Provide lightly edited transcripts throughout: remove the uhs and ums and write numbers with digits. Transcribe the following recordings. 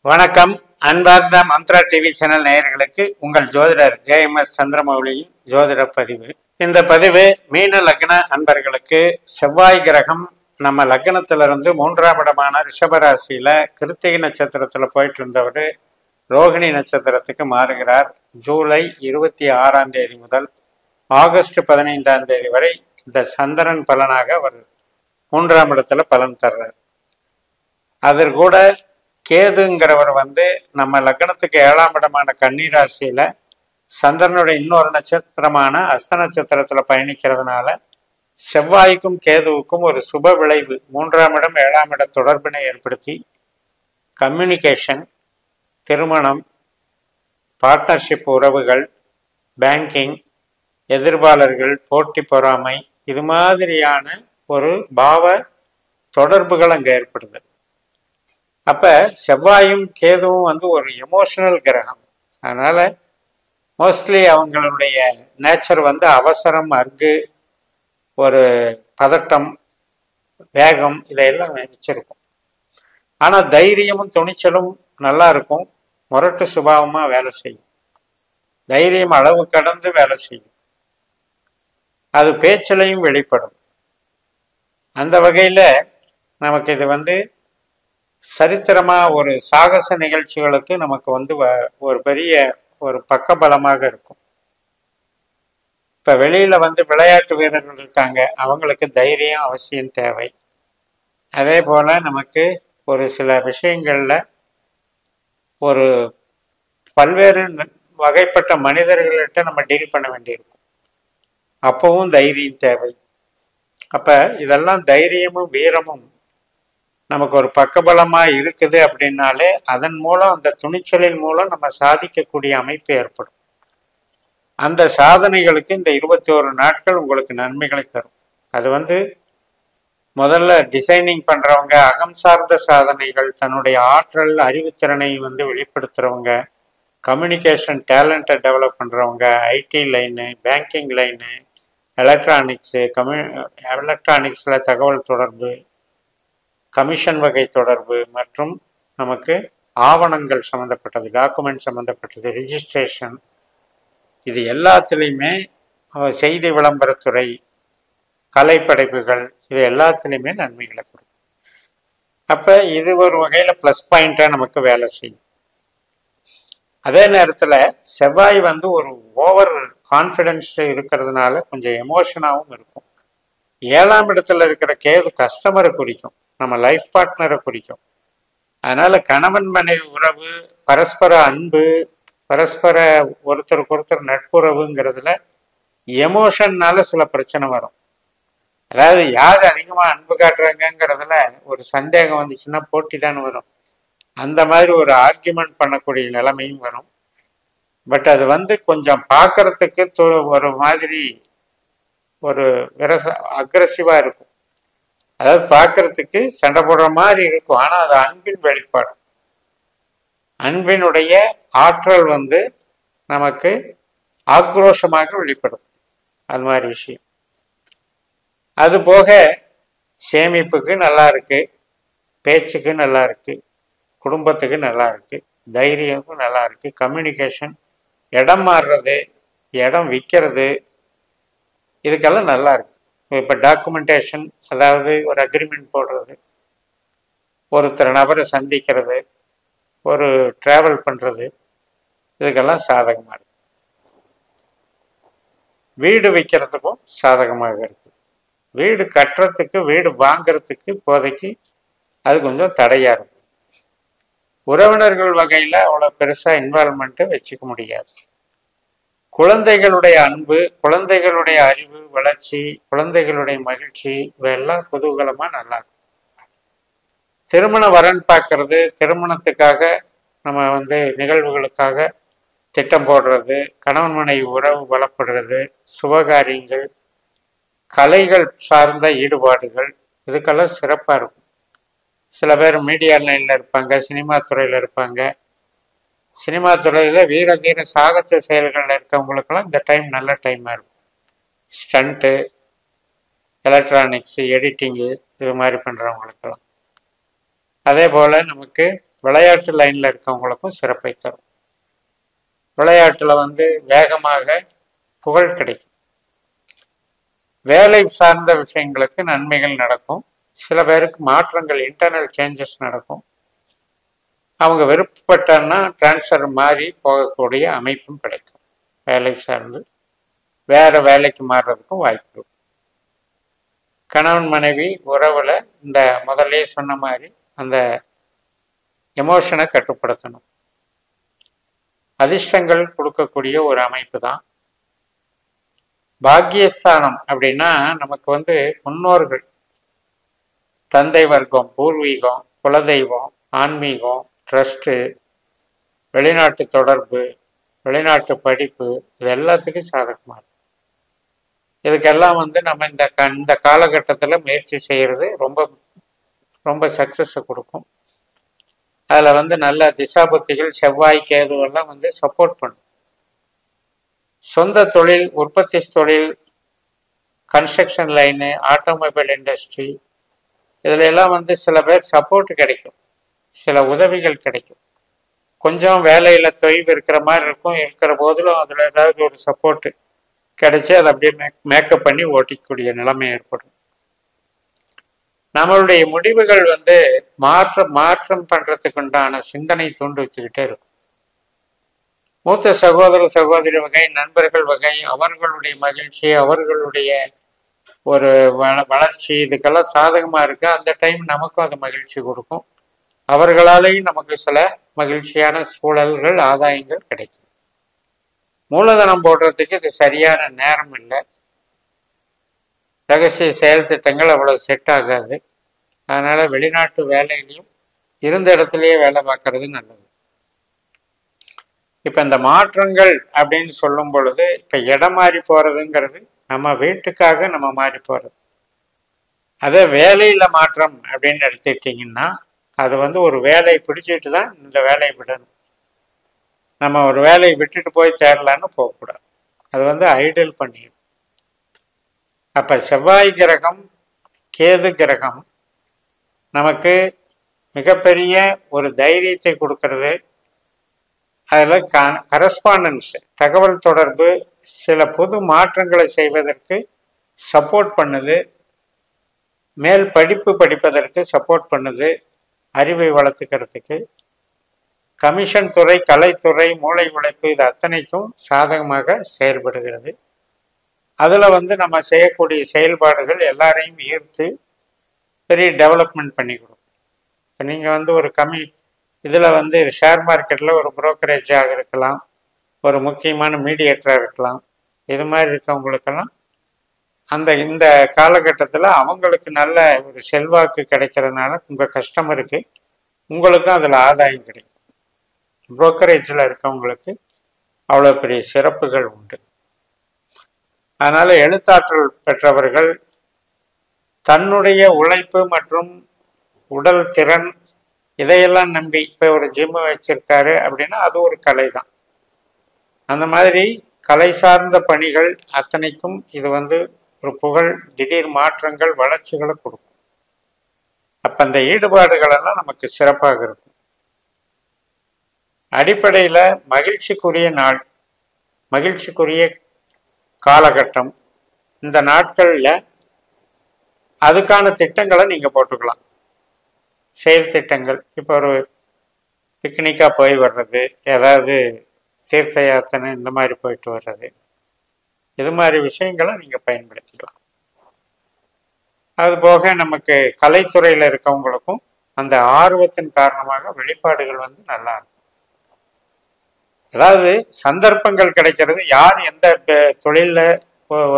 வணக்கம். அன்பார்ந்த Mantra TV channel நேயர்களுக்கு உங்கள் ஜோதிடர் JMS சந்திரமௌலியின் ஜோதிட பதிவு. இந்த பதிவு மீன லக்ன அன்பர்களுக்கு செவ்வாய் கிரகம் நம்ம லக்னத்திலிருந்து 3ஆம் இடமான ரிஷபராசியில கிருத்திகை நட்சத்திரத்துல போயிட்டு இருந்தவர் ரோகிணி நட்சத்திரத்துக்கு மாறுகிறார். ஜூலை 26ஆம் தேதி முதல் ஆகஸ்ட் 15ஆம் தேதி வரை இந்த சந்திரன் பலனாக அவர் 3ஆம் இடத்துல பலன் தர்றார். அதற்கு கூட கேதுங்கிறவர் நம்ம லக்னத்துக்கு 7ஆம் இடமான கன்னிராசியில சந்திரனுடைய இன்னொரு நட்சத்திரமான அஸ்த நட்சத்திரத்துல பயணிக்கிறதுனால செவ்வாய்க்கும் கேதுவுக்கும் ஒரு சுப விளைவு 3ஆம் இடம் 7ஆம் இட தொடர்பினை ஏற்படுத்தி கம்யூனிகேஷன், திருமணம், பார்ட்னர்ஷிப் உறவுகள், பேங்கிங், எதிர்ப்பாளர்கள், போட்டி பொறாமை, இது மாதிரியான ஒரு பாவ தொடர்புகள் அங்கே ஏற்படுது. அப்ப செவ்வாயும் கேதுவும் ஒரு எமோஷனல் கிரகம். அதனால மோஸ்ட்லி அவங்களுடைய நேச்சர் அவசரம், அர்கு, ஒரு பதட்டம், வேகம் இதையெல்லாம் வச்சிருக்கும். ஆனா தைரியமும் துணிச்சலும் நல்லா இருக்கும். முரட்டு சுபாவமா வேலை செய்யும். தைரியம் அளவு கடந்து வேலை செய்யும். அது பேச்சிலையும் வெளிப்படும். அந்த வகையில நமக்கு இது சரித்திரமா ஒரு சாகச நிகழ்ச்சிகளுக்கு நமக்கு ஒரு பெரிய ஒரு பக்கபலமாக இருக்கும். இப்ப வெளியில விளையாட்டு வீரர்கள் இருக்காங்க, அவங்களுக்கு தைரியம் அவசியம் தேவை. அதே போல நமக்கு ஒரு சில விஷயங்கள்ல ஒரு பல்வேறு வகைப்பட்ட மனிதர்கள்கிட்ட நம்ம டீல் பண்ண வேண்டியிருக்கும். அப்பவும் தைரியம் தேவை. அப்ப இதெல்லாம் தைரியமும் வீரமும் நமக்கு ஒரு பக்கபலமா இருக்குது அப்படின்னாலே அதன் மூலம், அந்த துணிச்சலின் மூலம் நம்ம சாதிக்கக்கூடிய அமைப்பு ஏற்படும். அந்த சாதனைகளுக்கு இந்த 21 நாட்கள் உங்களுக்கு நன்மைகளை தரும். அது முதல்ல டிசைனிங் பண்றவங்க, அகம் சார்ந்த சாதனைகள், தன்னுடைய ஆற்றல் அறிவுத்திறனை வெளிப்படுத்துறவங்க, கம்யூனிகேஷன் டேலண்ட்டை டெவலப் பண்றவங்க, IT line, banking line, electronics, எலக்ட்ரானிக்ஸில் தகவல் தொடர்பு, கமிஷன் வகை தொடர்பு மற்றும் நமக்கு ஆவணங்கள் சம்மந்தப்பட்டது, டாக்குமெண்ட் சம்மந்தப்பட்டது, ரிஜிஸ்ட்ரேஷன், இது எல்லாத்துலேயுமே செய்தி விளம்பரத்துறை, கலைப்படைப்புகள், இது எல்லாத்துலேயுமே நன்மைகளை கொடுக்கும். அப்போ இது ஒரு வகையில் ப்ளஸ் பாயிண்டாக நமக்கு வேலை செய்யும். அதே நேரத்தில் செவ்வாய் ஒரு ஓவர் கான்ஃபிடென்ஸ் இருக்கிறதுனால கொஞ்சம் எமோஷனாகவும் இருக்கும். 7ஆம் இடத்துல இருக்கிற கேது கஸ்டமரை குறிக்கும், நம்ம லைஃப் பார்ட்னரை குறிக்கும். அதனால கணவன் மனைவி உறவு, பரஸ்பர அன்பு, பரஸ்பர ஒருத்தருக்கு ஒருத்தர் நட்புறவுங்கிறதுல எமோஷன்னால சில பிரச்சனை வரும். அதாவது யார் அதிகமாக அன்பு காட்டுறாங்கிறதுல ஒரு சந்தேகம் வந்துச்சுன்னா போட்டி தான் வரும். அந்த மாதிரி ஒரு ஆர்கியூமெண்ட் பண்ணக்கூடிய நிலைமையும் வரும். பட் அது கொஞ்சம் பார்க்கறதுக்கு ஒரு மாதிரி ஒரு அக்ரெசிவாக இருக்கும். அதாவது பார்க்கறதுக்கு சண்டை போடுற மாதிரி இருக்கும். ஆனால் அது அன்பின் வெளிப்பாடு. அன்பினுடைய ஆற்றல் நமக்கு ஆக்ரோஷமாக வெளிப்படும். அது மாதிரி விஷயம். அது போக சேமிப்புக்கு நல்லா இருக்கு, பேச்சுக்கு நல்லா இருக்கு, குடும்பத்துக்கு நல்லா இருக்கு, தைரியமும் நல்லா இருக்கு, கம்யூனிகேஷன், இடம் மாறுறது, இடம் விற்கிறது, இதுக்கெல்லாம் நல்லா இருக்கு. இப்போ டாக்குமெண்டேஷன், அதாவது ஒரு அக்ரிமெண்ட் போடுறது, ஒருத்தர் நபரை சந்திக்கிறது, ஒரு டிராவல் பண்ணுறது, இதுக்கெல்லாம் சாதகமாக இருக்கு. வீடு விற்கிறதுக்கும் சாதகமாக இருக்கு. வீடு கட்டுறதுக்கு, வீடு வாங்கிறதுக்கு இப்போதைக்கு அது கொஞ்சம் தடையாக இருக்கு. உறவினர்கள் வகையில் அவ்வளோ பெருசாக இன்வால்மெண்ட்டு வச்சுக்க முடியாது. குழந்தைகளுடைய அன்பு, குழந்தைகளுடைய அறிவு வளர்ச்சி, குழந்தைகளுடைய மகிழ்ச்சி, இவையெல்லாம் குதூகலமாக நல்லா இருக்கும். திருமண வரன் பார்க்கறது, திருமணத்துக்காக நம்ம நிகழ்வுகளுக்காக திட்டம் போடுறது, கணவன் மனைவி உறவு பலப்படுறது, சுபகாரியங்கள், கலைகள் சார்ந்த ஈடுபாடுகள், இதுக்கெல்லாம் சிறப்பாக இருக்கும். சில பேர் மீடியா லைனில் இருப்பாங்க, சினிமா துறையில் இருப்பாங்க. சினிமா துறையில் வீர தீர சாகச செயல்களில் இருக்கவங்களுக்கெல்லாம் இந்த டைம் நல்ல டைமாக இருக்கும். ஸ்டண்ட்டு, எலக்ட்ரானிக்ஸு, எடிட்டிங்கு, இது மாதிரி பண்ணுறவங்களுக்கெல்லாம். அதே போல் நமக்கு விளையாட்டு லைனில் இருக்கவங்களுக்கும் சிறப்பை தரும். விளையாட்டில் வந்து வேகமாக புகழ் கிடைக்கும். வேலை சார்ந்த விஷயங்களுக்கு நன்மைகள் நடக்கும். சில பேருக்கு மாற்றங்கள், இன்டர்னல் சேஞ்சஸ் நடக்கும். அவங்க விருப்பப்பட்டான்னா டிரான்ஸ்ஃபர் மாறி போகக்கூடிய அமைப்பும் கிடைக்கும். வேலை சார்ந்து வேற வேலைக்கு மாறுறதுக்கும் வாய்ப்பு. கணவன் மனைவி உறவுல இந்த முதல்ல சொன்ன மாதிரி அந்த எமோஷனை கட்டுப்படுத்தணும். அதிர்ஷ்டங்கள் கொடுக்கக்கூடிய ஒரு அமைப்பு தான். பாக்கியஸ்தானம் அப்படின்னா நமக்கு வந்து முன்னோர்கள், தந்தை வர்க்கம், பூர்வீகம், குலதெய்வம், ஆன்மீகம், ட்ரஸ்ட்டு, வெளிநாட்டு தொடர்பு, வெளிநாட்டு படிப்பு, இது எல்லாத்துக்கும் சாதகமாக இருக்கும். இதுக்கெல்லாம் வந்து நம்ம இந்த காலகட்டத்தில் முயற்சி செய்கிறது ரொம்ப ரொம்ப சக்ஸஸை கொடுக்கும். அதில் வந்து நல்ல திசாபுத்திகள், செவ்வாய், கேதுவெல்லாம் வந்து சப்போர்ட் பண்ணும். சொந்த தொழில், உற்பத்தி தொழில், கன்ஸ்ட்ரக்ஷன் லைனு, ஆட்டோமொபைல் இண்டஸ்ட்ரி, இதில் எல்லாம் வந்து சில பேர் சப்போர்ட் கிடைக்கும், சில உதவிகள் கிடைக்கும். கொஞ்சம் வேலையில் தொய்வு இருக்கிற மாதிரி இருக்கும். இருக்கிற போதிலும் அதில் ஏதாவது ஒரு சப்போர்ட்டு கிடைச்சி அதை அப்படியே மேக்கப் பண்ணி ஓட்டிக்கூடிய நிலைமை ஏற்படும். நம்மளுடைய முடிவுகள் வந்து மாற்றம் பண்ணுறதுக்கு உண்டான சிந்தனை தூண்டு வச்சுக்கிட்டே இருக்கும். மூத்த சகோதர சகோதரி வகை, நண்பர்கள் வகை, அவர்களுடைய மகிழ்ச்சி, அவர்களுடைய ஒரு வளர்ச்சி, இதுக்கெல்லாம் சாதகமாக இருக்கு. அந்த டைம் நமக்கும் அது மகிழ்ச்சி கொடுக்கும். அவர்களாலேயும் நமக்கு சில மகிழ்ச்சியான சூழல்கள், ஆதாயங்கள் கிடைக்கும். மூலதனம் போடுறதுக்கு இது சரியான நேரம் இல்லை. ரகசிய செயல் திட்டங்கள் அவ்வளவு செட் ஆகாது. அதனால வெளிநாட்டு வேலையிலையும் இருந்த இடத்துலயே வேலை பார்க்கறது நல்லது. இப்ப இந்த மாற்றங்கள் அப்படின்னு சொல்லும் பொழுது, இப்ப இடம் மாறி போறதுங்கிறது நம்ம வீட்டுக்காக நம்ம மாறி போறது. அதே வேலையில மாற்றம் அப்படின்னு எடுத்துக்கிட்டீங்கன்னா, அது வந்து ஒரு வேலையை பிடிச்சிட்டு தான் இந்த வேலையை விடணும். நம்ம ஒரு வேலையை விட்டுட்டு போய் தேடலான்னு போகக்கூடாது. அது வந்து ஐடியல் பண்ணிடும். அப்ப செவ்வாய் கிரகம், கேது கிரகம் நமக்கு மிகப்பெரிய ஒரு தைரியத்தை கொடுக்கறது. அதில் கரஸ்பாண்டன்ஸ், தகவல் தொடர்பு, சில புது மாற்றங்களை செய்வதற்கு சப்போர்ட் பண்ணுது. மேல் படிப்பு படிப்பதற்கு சப்போர்ட் பண்ணுது. அறிவை வளர்த்துக்கிறதுக்கு கமிஷன் துறை, கலைத்துறை, மூளை உழைப்பு, இது அத்தனைக்கும் சாதகமாக செயல்படுகிறது. அதில் வந்து நம்ம செய்யக்கூடிய செயல்பாடுகள் எல்லாரையும் ஈர்த்து பெரிய டெவலப்மெண்ட் பண்ணி கொடுக்கும். இப்போ நீங்கள் வந்து ஒரு இதில் வந்து ஷேர் மார்க்கெட்டில் ஒரு புரோக்கரேஜாக இருக்கலாம், ஒரு முக்கியமான மீடியேட்டராக இருக்கலாம். இது மாதிரி இருக்கவங்களுக்கெல்லாம் இந்த காலகட்டத்தில் அவங்களுக்கு நல்ல ஒரு செல்வாக்கு கிடைக்கிறதுனால உங்கள் கஸ்டமருக்கு உங்களுக்கும் அதில் ஆதாயம் கிடைக்கும். புரோக்கரேஜில் இருக்கவங்களுக்கு அவ்வளோ பெரிய சிறப்புகள் உண்டு. அதனால் எழுத்தாற்றல் பெற்றவர்கள் தன்னுடைய உழைப்பு மற்றும் உடல் திறன் இதையெல்லாம் நம்பி, இப்போ ஒரு ஜிம்மு வச்சிருக்காரு அப்படின்னா அது ஒரு கலை தான். அந்த மாதிரி கலை சார்ந்த பணிகள் அத்தனைக்கும் இது வந்து ஒரு புகழ், திடீர் மாற்றங்கள், வளர்ச்சிகளை கொடுக்கும். அப்போ அந்த ஈடுபாடுகளெல்லாம் நமக்கு சிறப்பாக இருக்கும். அடிப்படையில் மகிழ்ச்சிக்குரிய நாள், மகிழ்ச்சிக்குரிய காலகட்டம். இந்த நாட்களில் அதுக்கான திட்டங்களை நீங்கள் போட்டுக்கலாம். செயல் திட்டங்கள், இப்போ ஒரு பிக்னிக்காக போய் வர்றது, ஏதாவது தீர்த்த யாத்திரை இந்த மாதிரி போயிட்டு வர்றது, இது மாதிரி விஷயங்களை நீங்கள் பயன்படுத்திக்கலாம். அதுபோக நமக்கு கலைத்துறையில் இருக்கவங்களுக்கும் அந்த ஆர்வத்தின் காரணமாக வெளிப்பாடுகள் வந்து நல்லா இருக்கும். அதாவது சந்தர்ப்பங்கள் கிடைக்கிறது. யார் எந்த தொழிலில்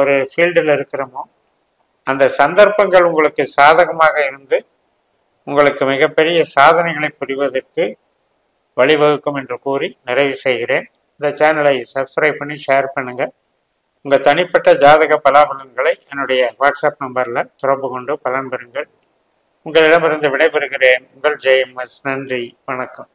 ஒரு ஃபீல்டில் இருக்கிறோமோ அந்த சந்தர்ப்பங்கள் உங்களுக்கு சாதகமாக இருந்து உங்களுக்கு மிகப்பெரிய சாதனைகளை புரிவதற்கு வழிவகுக்கும் என்று கூறி நிறைவு செய்கிறேன். இந்த சேனலை சப்ஸ்கிரைப் பண்ணி ஷேர் பண்ணுங்கள். உங்கள் தனிப்பட்ட ஜாதக பலாபலன்களை என்னுடைய வாட்ஸ்அப் நம்பரில் தொடர்பு கொண்டு பலன் பெறுங்கள். உங்களிடமிருந்து விடைபெறுகிறேன். உங்கள் JMS. நன்றி, வணக்கம்.